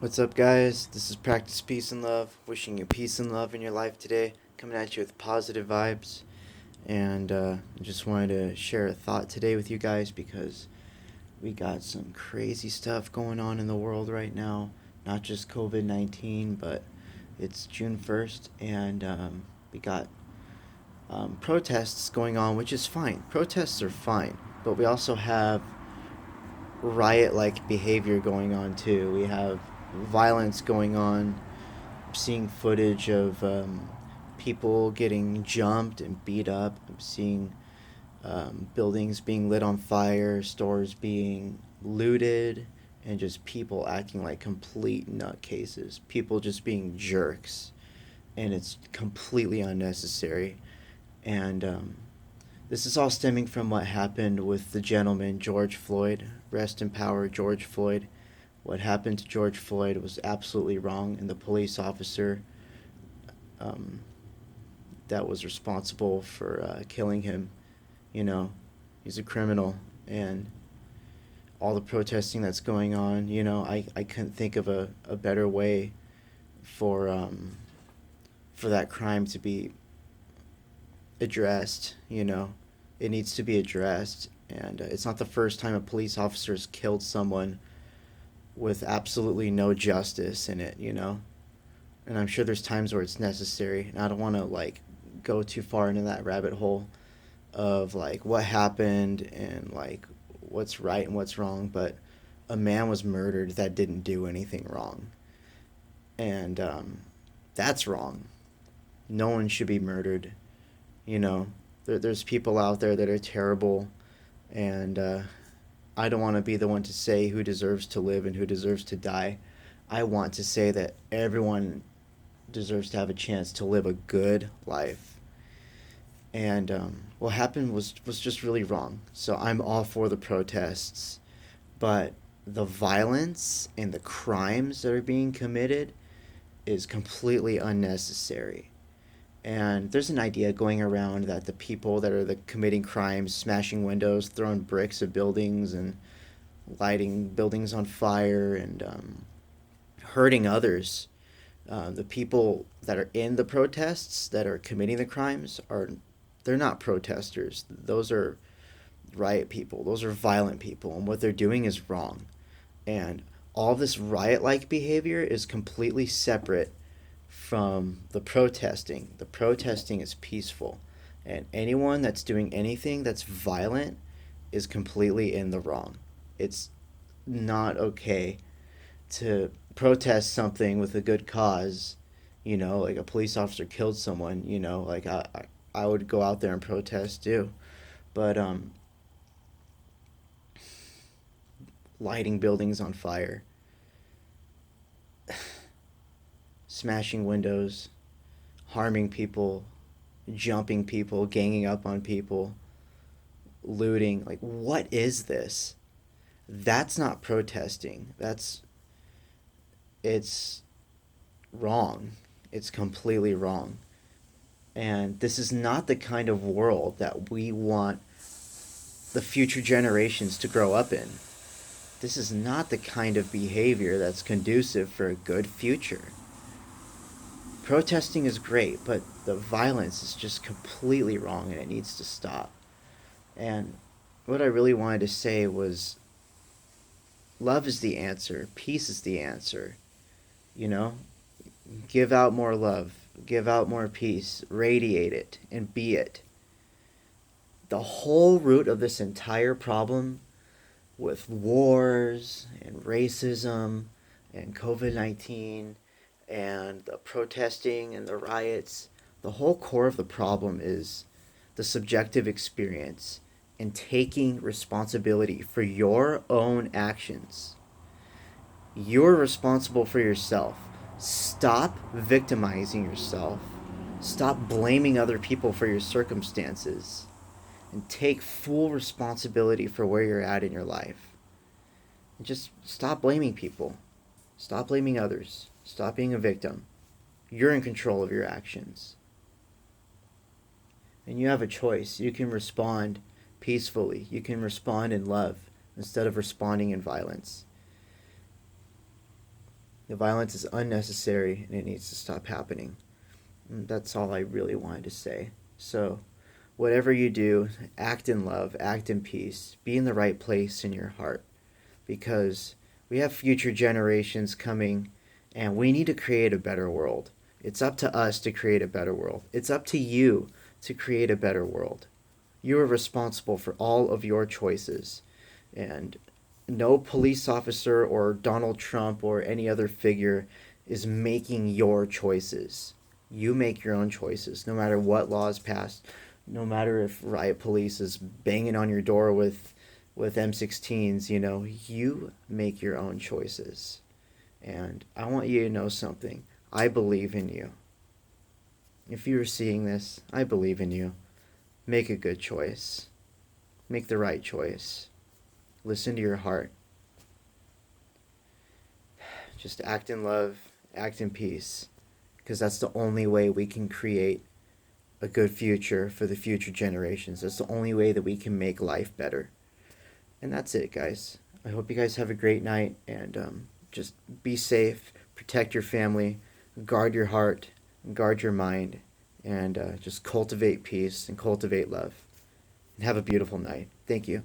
What's up, guys? This is Practice Peace and Love. Wishing you peace and love in your life today. Coming at you with positive vibes. And I just wanted to share a thought today with you guys because we got some crazy stuff going on in the world right now. Not just COVID 19, but it's June 1st, and we got protests going on, which is fine. Protests are fine. But we also have riot like behavior going on, too. We have violence going on, seeing footage of people getting jumped and beat up. I'm seeing buildings being lit on fire, stores being looted, and just people acting like complete nutcases. People just being jerks, and it's completely unnecessary. And this is all stemming from what happened with the gentleman George Floyd. Rest in power, George Floyd. What happened to George Floyd was absolutely wrong, and the police officer um, that was responsible for killing him, you know, he's a criminal, and all the protesting that's going on, I couldn't think of a better way for for that crime to be addressed. It needs to be addressed, and it's not the first time a police officer has killed someone with absolutely no justice in it. And I'm sure there's times where it's necessary. And I don't want to like go too far into that rabbit hole of like what happened and like what's right and what's wrong, but a man was murdered that didn't do anything wrong, and that's wrong. No one should be murdered. There's people out there that are terrible, and I don't want to be the one to say who deserves to live and who deserves to die. I want to say that everyone deserves to have a chance to live a good life. And what happened was just really wrong. So I'm all for the protests, but the violence and the crimes that are being committed is completely unnecessary. And there's an idea going around that the people that are committing crimes, smashing windows, throwing bricks at buildings, and lighting buildings on fire, and hurting others, the people that are in the protests that are committing the crimes they're not protesters. Those are riot people. Those are violent people, and what they're doing is wrong. And all this riot-like behavior is completely separate from the protesting. The protesting is peaceful, and anyone that's doing anything that's violent is completely in the wrong. It's not okay to protest something with a good cause. Like a police officer killed someone. Like I would go out there and protest too, but lighting buildings on fire, smashing windows, harming people, jumping people, ganging up on people, looting. Like, what is this? That's not protesting. It's wrong. It's completely wrong. And this is not the kind of world that we want the future generations to grow up in. This is not the kind of behavior that's conducive for a good future. Protesting is great, but the violence is just completely wrong, and it needs to stop. And what I really wanted to say was love is the answer, peace is the answer. You know? Give out more love, give out more peace, radiate it, and be it. The whole root of this entire problem with wars and racism and COVID 19 and the protesting and the riots, the whole core of the problem is the subjective experience and taking responsibility for your own actions. You're responsible for yourself. Stop victimizing yourself. Stop blaming other people for your circumstances. And take full responsibility for where you're at in your life. And just stop blaming people. Stop blaming others. Stop being a victim. You're in control of your actions. And you have a choice. You can respond peacefully. You can respond in love instead of responding in violence. The violence is unnecessary and it needs to stop happening. And that's all I really wanted to say. So, whatever you do, act in love, act in peace, be in the right place in your heart, because we have future generations coming and we need to create a better world. It's up to us to create a better world. It's up to you to create a better world. You are responsible for all of your choices. And no police officer or Donald Trump or any other figure is making your choices. You make your own choices, no matter what laws passed, no matter if riot police is banging on your door with M16s, you make your own choices. And I want you to know something. I believe in you. If you're seeing this, I believe in you. Make a good choice. Make the right choice. Listen to your heart. Just act in love, act in peace, because that's the only way we can create a good future for the future generations. That's the only way that we can make life better. And that's it, guys. I hope you guys have a great night, and just be safe, protect your family, guard your heart, guard your mind, and just cultivate peace and cultivate love. And have a beautiful night. Thank you.